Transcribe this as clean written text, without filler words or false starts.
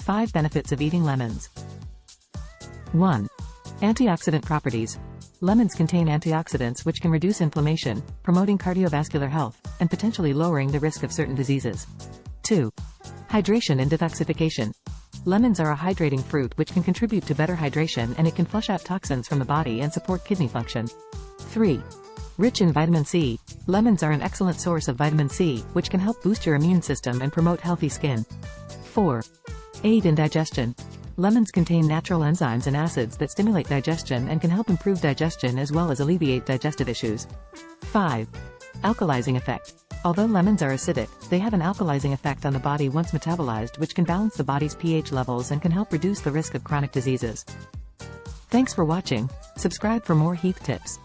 5 benefits of eating lemons. 1. Antioxidant properties. Lemons contain antioxidants which can reduce inflammation, promoting cardiovascular health, and potentially lowering the risk of certain diseases. 2. Hydration and detoxification. Lemons are a hydrating fruit which can contribute to better hydration, and it can flush out toxins from the body and support kidney function. 3. Rich in vitamin C. Lemons are an excellent source of vitamin C, which can help boost your immune system and promote healthy skin. 4. Aid in digestion. Lemons contain natural enzymes and acids that stimulate digestion and can help improve digestion as well as alleviate digestive issues. 5. Alkalizing effect. Although lemons are acidic, they have an alkalizing effect on the body once metabolized, which can balance the body's pH levels and can help reduce the risk of chronic diseases. Thanks for watching. Subscribe for more health tips.